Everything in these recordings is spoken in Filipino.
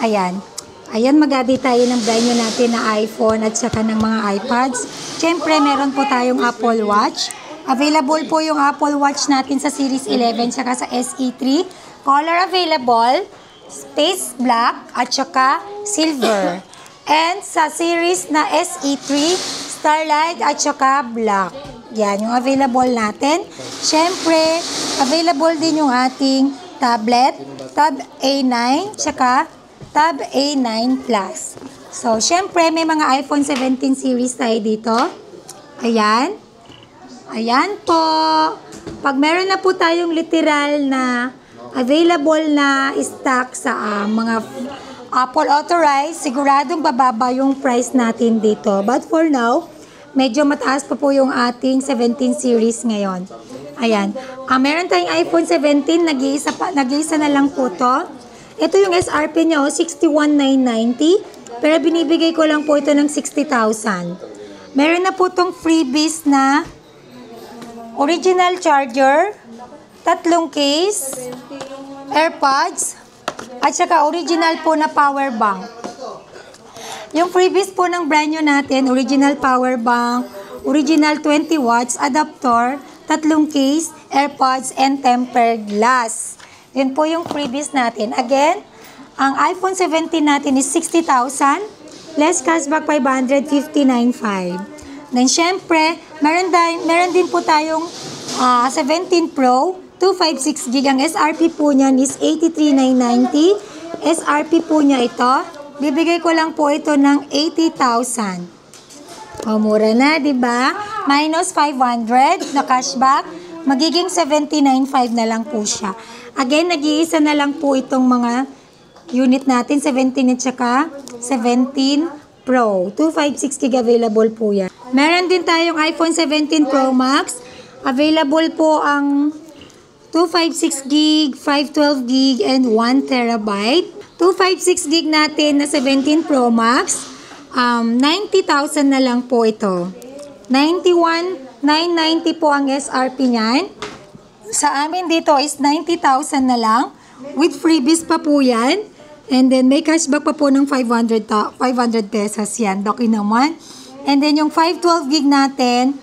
Ayan. Ayan, mag-update tayo ng brand new natin na iPhone at saka ng mga iPads. Siyempre, meron po tayong Apple Watch. Available po yung Apple Watch natin sa Series 11 saka sa SE3. Color available, space black at saka silver. And sa series na SE3, starlight at saka black. Yan, yung available natin. Siyempre, available din yung ating tablet, Tab A9, saka Tab A9 Plus. So, syempre, may mga iPhone 17 series tayo dito. Ayan. Ayan po. Pag meron na po tayong literal na available na stock sa mga Apple Authorized, siguradong bababa yung price natin dito. But for now, medyo mataas pa po yung ating 17 series ngayon. Ayan. Meron tayong iPhone 17, nag-iisa na lang po to. Ito yung SRP niya, 61,990. Pero binibigay ko lang po ito ng 60,000. Meron na po itong freebies na original charger, 3 case, AirPods, at saka original po na power bank. Yung freebies po ng brand new natin, original power bank, original 20 watts, adapter, 3 case, AirPods, and tempered glass. Yun po yung freebies natin. Again, ang iPhone 17 natin is 60,000, less cashback 559.5. Then, syempre, meron din po tayong 17 Pro, 256GB. Ang SRP po niyan is 83,990. SRP po niya ito. Bibigay ko lang po ito ng 80,000. O, mura na, di ba? Minus 500 na cashback. Magiging 79.5 na lang po siya. Again, nag-iisa na lang po itong mga unit natin. 17 at saka 17 Pro. 256GB available po yan. Meron din tayong iPhone 17 Pro Max. Available po ang 256GB, 512GB, and 1TB. 256GB natin na 17 Pro Max. 90,000 na lang po ito. 91,990 po ang SRP niyan. Sa amin dito is 90,000 na lang. With freebies pa po yan. And then may cashback pa po ng 500 pesos yan. Doki naman. And then yung 512GB natin,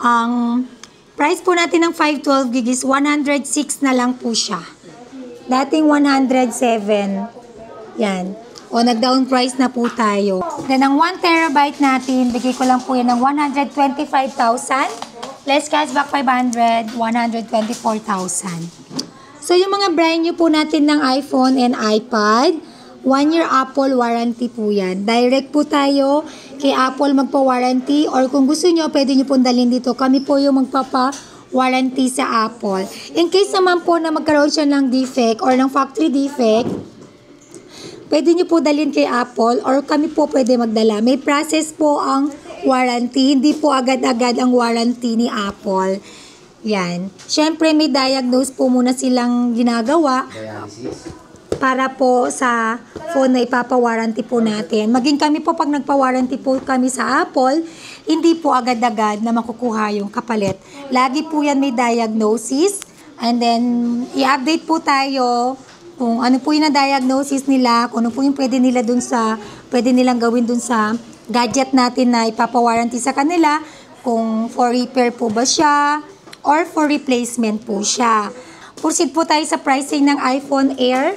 ang price po natin ng 512GB is 106 na lang po siya. Dating 107. Yan. O, nag-down price na po tayo. Then, ang 1TB natin, bigay ko lang po yan ng 125,000. Less cashback 500, 124,000. So, yung mga brand new po natin ng iPhone and iPad, 1-year Apple warranty po yan. Direct po tayo kay Apple magpa-warranty, or kung gusto nyo, pwede nyo pong dalhin dito. Kami po yung magpapa-warranty sa Apple. In case naman po na magkaroon siya ng defect or ng factory defect, pwede nyo po dalhin kay Apple or kami po pwede magdala. May process po ang warranty. Hindi po agad-agad ang warranty ni Apple. Yan. Siyempre, may diagnose po muna silang ginagawa para po sa phone na ipapa-warranty po natin. Maging kami po, pag nagpa-warranty po kami sa Apple, hindi po agad-agad na makukuha yung kapalit. Lagi po yan may diagnosis. And then, i-update po tayo kung ano po yung na-diagnosis nila, kung ano po yung pwede nilang gawin dun sa gadget natin na ipapa-warranty sa kanila, kung for repair po ba siya, or for replacement po siya. Proceed po tayo sa pricing ng iPhone Air.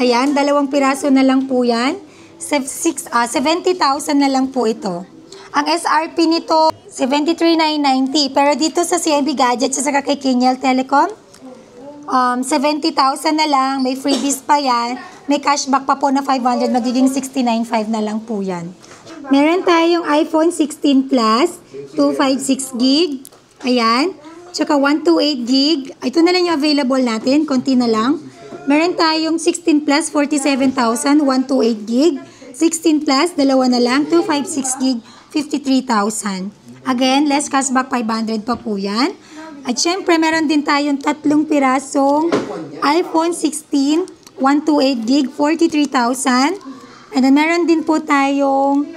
Ayan, 2 piraso na lang po yan. 70,000 na lang po ito. Ang SRP nito, 73,990. Pero dito sa CIB Gadgets, sa kay Kenyal Telecom, 70,000 na lang, may freebies pa yan, may cashback pa po na 500, magiging 69.5 na lang po yan. Meron tayong iPhone 16 Plus, 256GB, ayan, tsaka 128GB, ito na lang yung available natin, konti na lang. Meron tayong 16 Plus, 47,000, 128GB, 16 Plus, dalawa na lang, 256GB, 53,000. Again, less cashback 500 pa po yan. At syempre, meron din tayong 3 pirasong iPhone 16, 128GB, 43,000. And then, meron din po tayong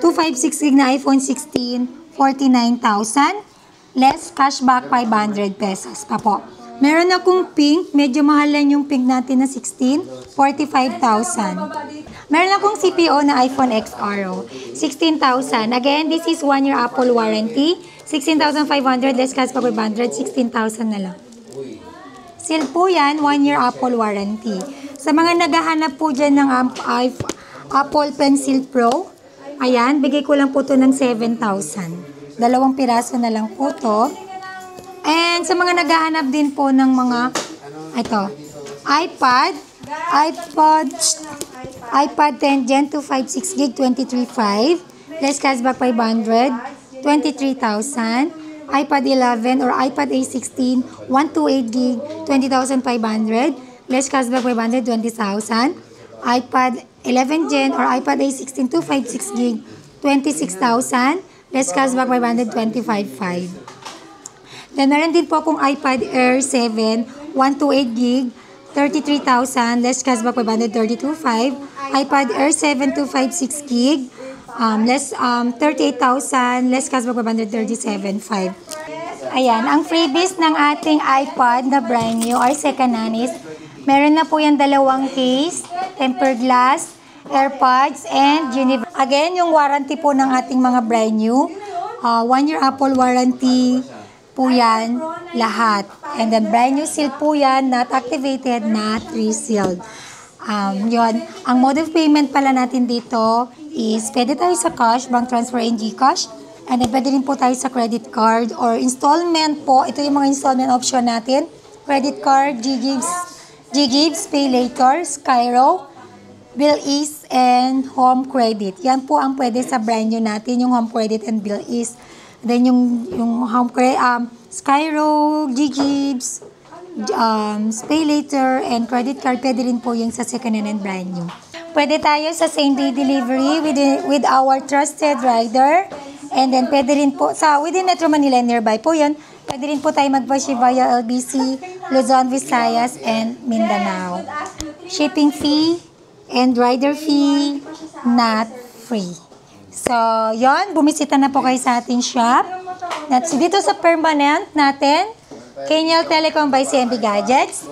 256GB na iPhone 16, 49,000. Less cashback 500 pesos pa po. Meron akong pink, medyo mahal lang yung pink natin na 16, 45,000. Meron akong CPO na iPhone XR, 16,000. Again, this is 1 year Apple warranty. 16,500 less cash pa 500, 16,000 na lang. Seal po yan, 1 year Apple warranty. Sa mga naghahanap po dyan ng Apple Pencil Pro, ayan, bigay ko lang po to ng 7,000. 2 piraso na lang po to. And sa mga naghahanap din po ng mga, ito, iPad 10 Gen 256 gig 23.5, less cashback 500, 23,000. iPad 11 or iPad A16 128 gig 20,500, less cashback 500, 20,000. iPad 11 Gen or iPad A16 256 gig 26,000, less cashback 500, 25,500. Then meron din po akong iPad Air 7 128 gig 33,000, less cashback 532,500. iPad Air 7 256 gig, less 38,000, less cashback 537,500. Ayan, ang freebies ng ating iPad na brand new or second hand is, meron na po yan 2 case, tempered glass, AirPods, and universal. Again, yung warranty po ng ating mga brand new, 1 year Apple warranty po yan, lahat. And then brand new seal po yan, not activated, not resealed. Yun. Ang mode of payment pala natin dito is pwede tayo sa cash, bank transfer and GCash. And then pwede rin po tayo sa credit card or installment po. Ito yung mga installment option natin. Credit card, GGives, Pay Later, Skyro, Bill Ease, and Home Credit. Yan po ang pwede sa brand new natin, yung Home Credit and Bill Ease. Then yung Home Credit, Skyro, GGives, Pay Later, and credit card, pwede rin po yung sa second hand and brand new. Pwede tayo sa same-day delivery with our trusted rider. And then pwede rin po, within Metro Manila nearby po yun, pwede rin po tayo mag-bashi via LBC, Luzon, Visayas, and Mindanao. Shipping fee and rider fee, not free. So, yon, bumisita na po kayo sa ating shop. Dito sa permanent natin, Kenyal Telecom by CMB Gadgets.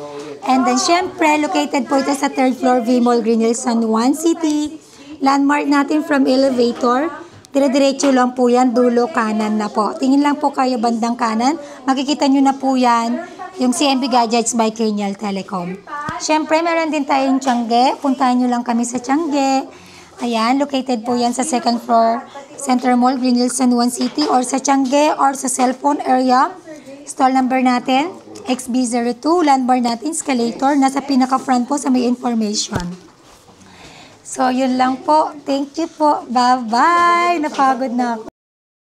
And then, syempre, located po ito sa 3rd floor, V-Mall, Green Hills, San Juan City. Landmark natin from elevator. Dire-diretso lang po yan, dulo kanan na po. Tingin lang po kayo bandang kanan. Makikita nyo na po yan, yung CMB Gadgets by Kenyal Telecom. Syempre, meron din tayong Tiangge. Puntahan nyo lang kami sa Tiangge. Ayan, located po yan sa 2nd floor, Center Mall, Green Hills, San Juan City, or sa Tiangge, or sa cellphone area. Stall number natin, XB02, landbar natin, escalator, nasa pinaka-front po sa may information. So, yun lang po. Thank you po. Bye-bye! Napagod na ako.